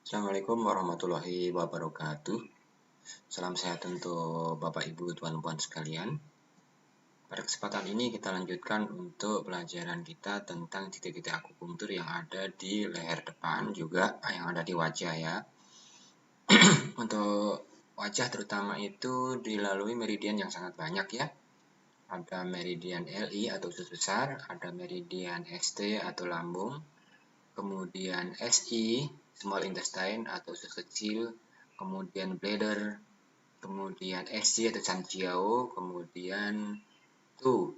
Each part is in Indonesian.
Assalamualaikum warahmatullahi wabarakatuh. Salam sehat untuk Bapak Ibu Tuan-Puan sekalian. Pada kesempatan ini kita lanjutkan untuk pelajaran kita tentang titik-titik akupunktur yang ada di leher depan juga yang ada di wajah ya. Untuk wajah terutama itu dilalui meridian yang sangat banyak ya. Ada meridian LI atau usus besar, ada meridian ST atau lambung, kemudian SI, small intestine atau usus kecil, kemudian bladder, kemudian SC atau Sanjiao, kemudian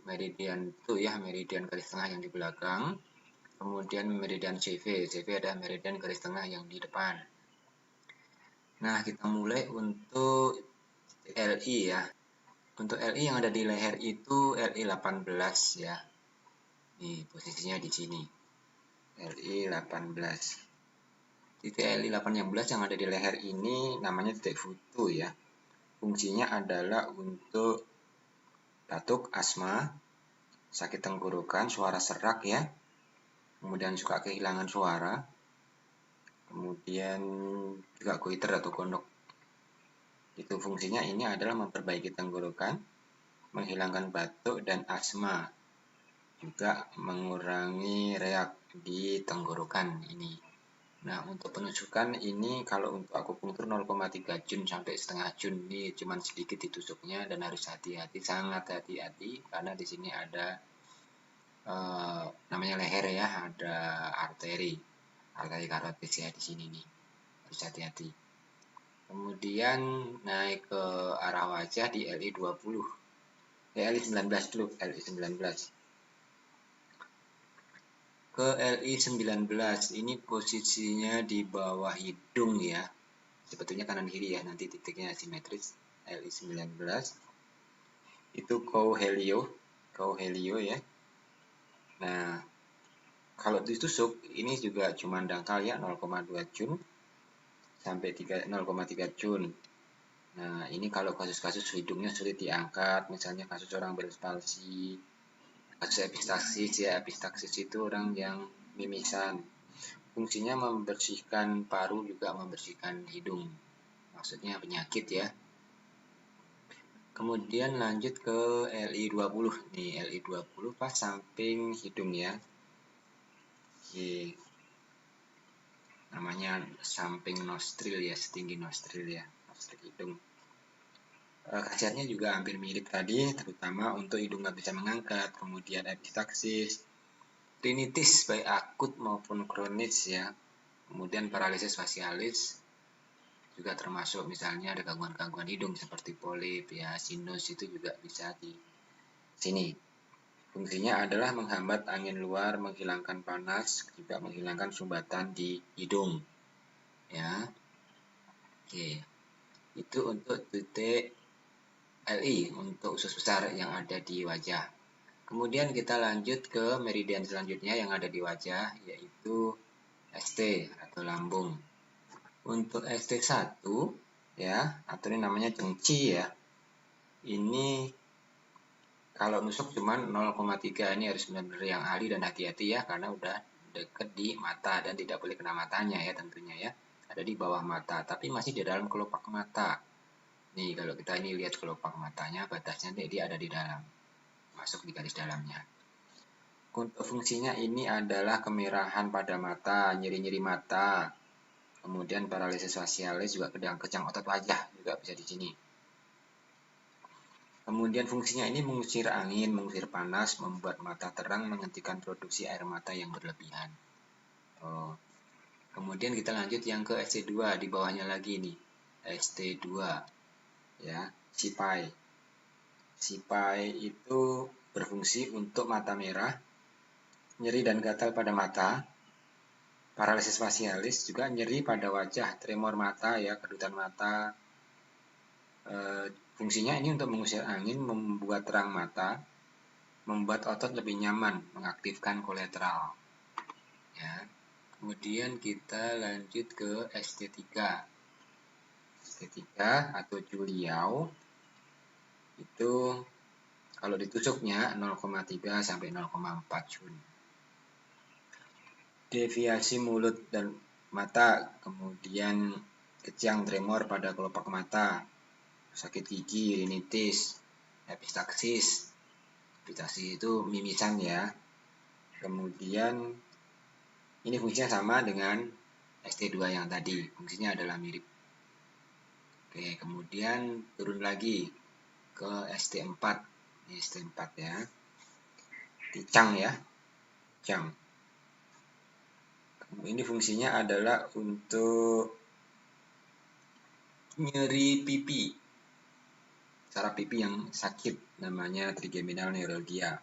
meridian ya, meridian garis tengah yang di belakang, kemudian meridian CV adalah meridian garis tengah yang di depan. Nah, kita mulai untuk LI ya. Untuk LI yang ada di leher itu LI 18 ya. Nih, posisinya di sini. LI 18. Titik LI 18 yang ada di leher ini namanya titik Futu ya. Fungsinya adalah untuk batuk, asma, sakit tenggorokan, suara serak ya, kemudian suka kehilangan suara, kemudian juga goiter atau gondok. Itu fungsinya ini adalah memperbaiki tenggorokan, menghilangkan batuk dan asma, juga mengurangi reak di tenggorokan ini. Nah, untuk penusukan ini kalau untuk akupunktur 0,3 jun sampai setengah jun ini cuman sedikit ditusuknya dan harus hati-hati, sangat hati-hati karena di sini ada namanya leher ya, ada arteri karotis ya di sini nih, harus hati-hati. Kemudian naik ke arah wajah di LI 20, LI 19 dulu, LI 19. Ke LI 19 ini posisinya di bawah hidung ya, sebetulnya kanan kiri ya, nanti titiknya simetris. LI 19 itu Cauhelio ya. Nah, kalau ditusuk ini juga cuma dangkal ya, 0,2 jun sampai 0,3 jun. Nah, ini kalau kasus-kasus hidungnya sulit diangkat, misalnya kasus orang Bell's palsy, kasus epistaxis ya, epistaxis itu orang yang mimisan. Fungsinya membersihkan paru juga membersihkan hidung. Maksudnya penyakit ya. Kemudian lanjut ke LI 20. Nih, LI 20 pas samping hidung ya. Oke. Namanya samping nostril ya, setinggi nostril ya, nostril hidung. Khasiatnya juga hampir mirip tadi, terutama untuk hidung nggak bisa mengangkat, kemudian epistaxis, rinitis baik akut maupun kronis ya, kemudian paralisis fasialis juga termasuk, misalnya ada gangguan-gangguan hidung seperti polip ya, sinus itu juga bisa di sini. Fungsinya adalah menghambat angin luar, menghilangkan panas, juga menghilangkan sumbatan di hidung ya. Oke, itu untuk titik LI, untuk usus besar yang ada di wajah. Kemudian kita lanjut ke meridian selanjutnya yang ada di wajah, yaitu ST atau lambung. Untuk ST1 ya, atau ini namanya cengci ya. Ini kalau nusuk cuma 0,3, ini harus benar-benar yang ahli dan hati-hati ya, karena udah deket di mata dan tidak boleh kena matanya ya tentunya ya. Ada di bawah mata, tapi masih di dalam kelopak mata. Nih, kalau kita ini lihat kelopak matanya, batasnya dia ada di dalam, masuk di garis dalamnya. Untuk fungsinya ini adalah kemerahan pada mata, nyeri-nyeri mata, kemudian paralisis fasialis, juga kejang otot wajah juga bisa di sini. Kemudian fungsinya ini mengusir angin, mengusir panas, membuat mata terang, menghentikan produksi air mata yang berlebihan. Kemudian kita lanjut yang ke ST2, di bawahnya lagi nih, ST2 ya, sipai. Sipai itu berfungsi untuk mata merah, nyeri dan gatal pada mata, paralisis fasialis, juga nyeri pada wajah, tremor mata ya, kedutan mata. Fungsinya ini untuk mengusir angin, membuat terang mata, membuat otot lebih nyaman, mengaktifkan kolateral. Ya. Kemudian kita lanjut ke ST3. ST3 atau Juliao itu kalau ditusuknya 0,3 sampai 0,4 jun. Deviasi mulut dan mata, kemudian kejang tremor pada kelopak mata, sakit gigi, rinitis, epistaksis. Epistaksis itu mimisan ya. Kemudian ini fungsinya sama dengan ST2 yang tadi, fungsinya adalah mirip. Oke, kemudian turun lagi ke ST4. Ini ST4 ya. Ticang ya. Ticang. Ini fungsinya adalah untuk nyeri pipi. Saraf pipi yang sakit namanya trigeminal neuralgia.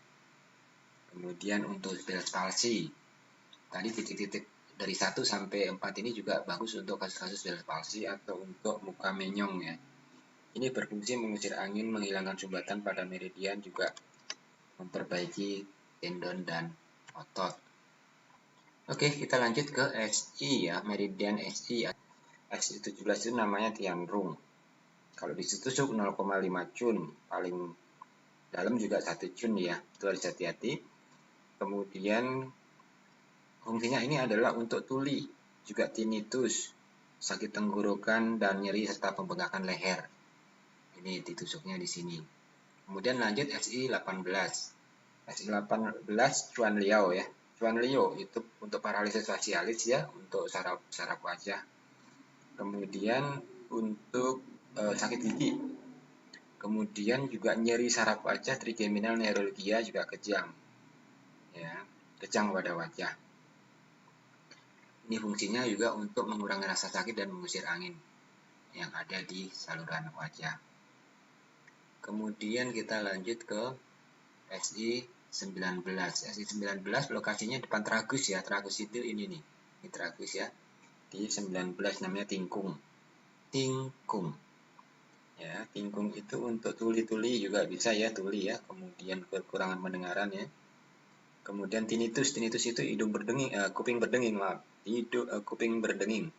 Kemudian untuk Bell's palsy. Tadi titik-titik dari 1 sampai 4 ini juga bagus untuk kasus-kasus Bell's palsy atau untuk muka menyong ya. Ini berfungsi mengusir angin, menghilangkan sumbatan pada meridian, juga memperbaiki tendon dan otot. Oke, kita lanjut ke SI ya, meridian SI. SI17 itu namanya Tianrong. Kalau ditusuk 0,5 cun, paling dalam juga 1 cun ya, itu harus hati-hati. Kemudian fungsinya ini adalah untuk tuli, juga tinnitus, sakit tenggorokan dan nyeri serta pembengkakan leher. Ini ditusuknya di sini. Kemudian lanjut SI18. SI18 Chuan Liao ya. Chuan Liao itu untuk paralisis facialis ya, untuk saraf wajah. Kemudian untuk sakit gigi. Kemudian juga nyeri saraf wajah, trigeminal neuralgia, juga kejang. Ya, kejang pada wajah. Ini fungsinya juga untuk mengurangi rasa sakit dan mengusir angin yang ada di saluran wajah. Kemudian kita lanjut ke SI19. SI19 lokasinya depan tragus ya. Tragus itu ini nih. Ini tragus ya. Di 19 namanya tingkung. Tingkung. Ya, tingkung itu untuk tuli-tuli juga bisa ya, tuli ya. Kemudian kekurangan pendengaran ya. Kemudian tinnitus. Tinnitus itu hidung berdenging, kuping berdenging, maaf. Kuping berdenging.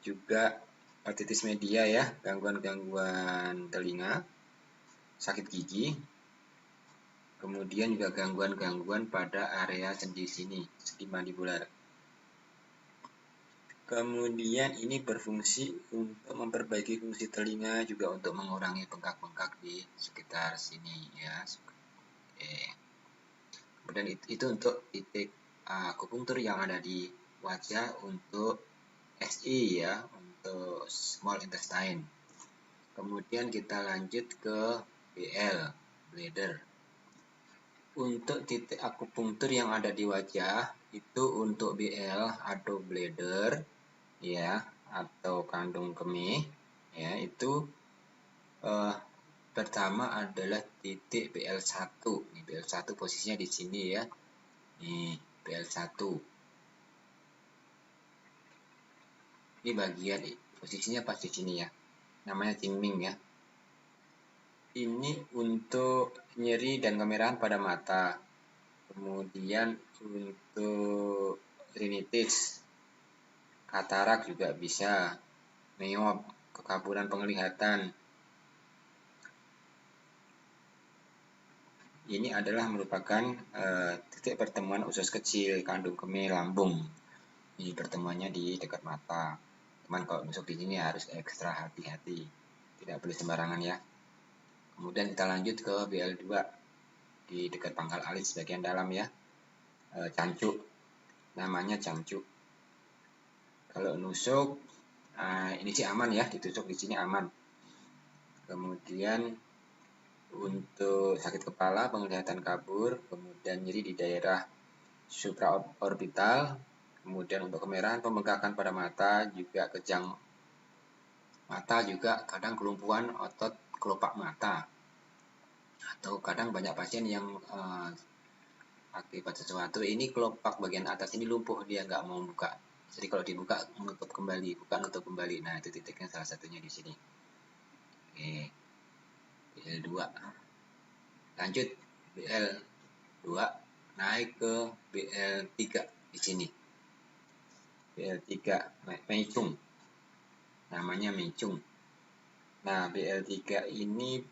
Juga otitis media ya, gangguan-gangguan telinga, sakit gigi. Kemudian juga gangguan-gangguan pada area sendi sini, sendi mandibular. Kemudian ini berfungsi untuk memperbaiki fungsi telinga, juga untuk mengurangi bengkak-bengkak di sekitar sini ya. Oke. Kemudian itu untuk titik akupunktur yang ada di wajah untuk SI ya, untuk small intestine. Kemudian kita lanjut ke BL, bladder. Untuk titik akupunktur yang ada di wajah itu untuk BL atau bladder ya, atau kandung kemih ya, itu pertama adalah titik BL1. Ini BL1 posisinya di sini ya. Nih, BL1. Ini bagian posisinya pas di sini ya. Namanya Qingming ya. Ini untuk nyeri dan kemerahan pada mata. Kemudian untuk rinitis, katarak juga bisa, meop, kekaburan penglihatan. Ini adalah merupakan titik pertemuan usus kecil, kandung kemih, lambung. Ini pertemuannya di dekat mata. Cuman kalau nusuk di sini harus ekstra hati-hati, tidak boleh sembarangan ya. Kemudian kita lanjut ke BL2 di dekat pangkal alis bagian dalam ya, cancuk, namanya cancuk. Kalau nusuk ini sih aman ya, ditusuk di sini aman. Kemudian untuk sakit kepala, penglihatan kabur, kemudian nyeri di daerah supraorbital, kemudian untuk kemerahan, pembengkakan pada mata, juga kejang mata, juga kadang kelumpuhan otot kelopak mata. Atau kadang banyak pasien yang akibat sesuatu ini kelopak bagian atas ini lumpuh, dia nggak mau buka. Jadi kalau dibuka menutup kembali, bukan nutup kembali. Nah itu titiknya salah satunya di sini. Oke, BL2. Lanjut BL2 naik ke BL3 di sini. BL3 Meicung. Namanya Meicung. Nah, BL3 ini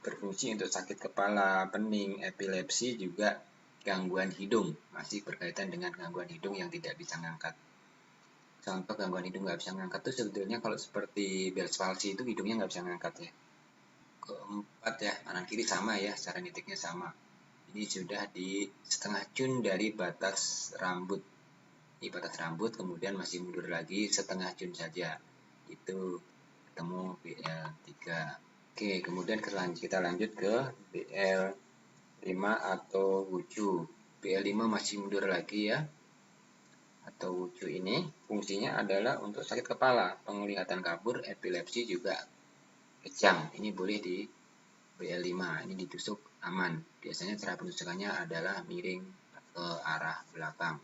berfungsi untuk sakit kepala, pening, epilepsi, juga gangguan hidung. Masih berkaitan dengan gangguan hidung yang tidak bisa ngangkat contoh gangguan hidung nggak bisa ngangkat tuh sebetulnya kalau seperti Bell's palsy itu hidungnya nggak bisa ngangkat ya. Keempat ya, kanan kiri sama ya, secara nitiknya sama. Ini sudah di setengah cun dari batas rambut. Di batas rambut, kemudian masih mundur lagi setengah cun saja. Itu ketemu BL3. Oke, kemudian kita lanjut ke BL5 atau wuju. BL5 masih mundur lagi ya. Atau wuju ini fungsinya adalah untuk sakit kepala, penglihatan kabur, epilepsi juga kejang. Ini boleh di BL5, ini ditusuk aman. Biasanya cara penusukannya adalah miring ke arah belakang.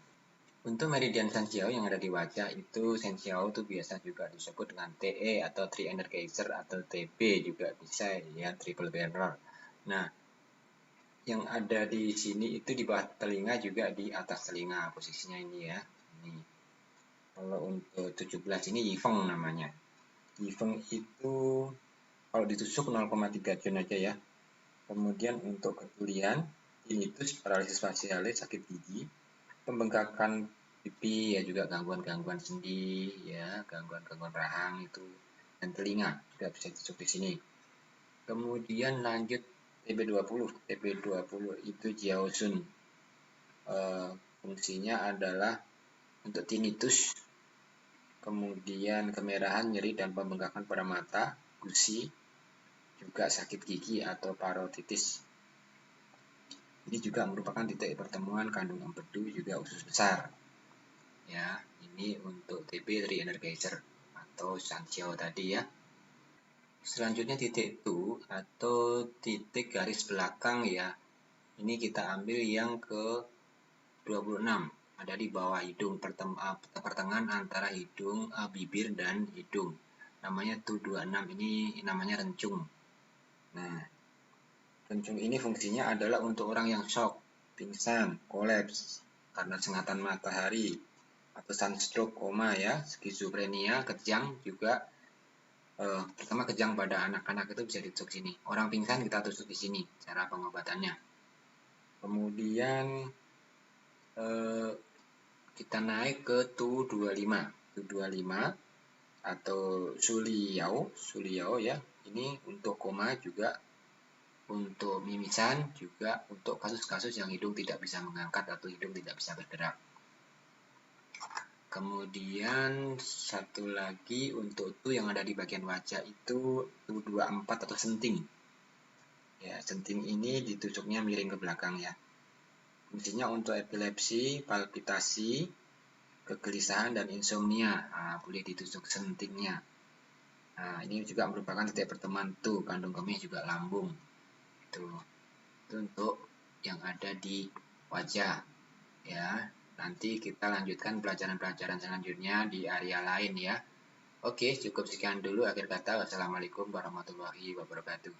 Untuk meridian Sanxiao yang ada di wajah itu, Sanxiao itu biasa juga disebut dengan TE atau Tri Energizer atau TB juga bisa ya, Triple Barrel. Nah, yang ada di sini itu di bawah telinga juga di atas telinga posisinya ini ya. Ini. Kalau untuk 17 ini Yifeng namanya. Yifeng itu kalau ditusuk 0,3 jun aja ya. Kemudian untuk ketulian, tinnitus, paralisis facialis, sakit gigi, pembengkakan pipi ya juga gangguan-gangguan sendi ya, gangguan-gangguan rahang itu, dan telinga juga bisa ditusuk di sini. Kemudian lanjut TB20. TB20 itu Jiaosun. Fungsinya adalah untuk tinnitus, kemudian kemerahan, nyeri dan pembengkakan pada mata, gusi, juga sakit gigi atau parotitis. Ini juga merupakan titik pertemuan kandung empedu juga usus besar. Ya, ini untuk TB Tri Energizer atau Sanxiao tadi ya. Selanjutnya titik 2 atau titik garis belakang ya. Ini kita ambil yang ke 26. Ada di bawah hidung, pertengahan antara hidung, bibir dan hidung. Namanya 226, ini namanya rencung. Nah, rencung ini fungsinya adalah untuk orang yang shock, pingsan, kolaps karena sengatan matahari, atau sunstroke, koma ya, skizofrenia, kejang juga. Pertama kejang pada anak-anak itu bisa ditusuk sini. Orang pingsan kita tusuk di sini cara pengobatannya. Kemudian kita naik ke Tu25. Tu25 atau Suliyao ya. Ini untuk koma juga, untuk mimisan juga, untuk kasus-kasus yang hidung tidak bisa mengangkat atau hidung tidak bisa bergerak. Kemudian satu lagi untuk Tu yang ada di bagian wajah itu Tu24 atau senting. Ya, senting ini ditusuknya miring ke belakang ya. Fungsinya untuk epilepsi, palpitasi, kegelisahan dan insomnia. Nah, boleh ditusuk sentingnya. Nah, ini juga merupakan titik pertemuan Tu, kandung kemih juga lambung. Itu untuk yang ada di wajah ya. Nanti kita lanjutkan pelajaran-pelajaran selanjutnya di area lain ya. Oke, cukup sekian dulu akhir kata. Wassalamualaikum warahmatullahi wabarakatuh.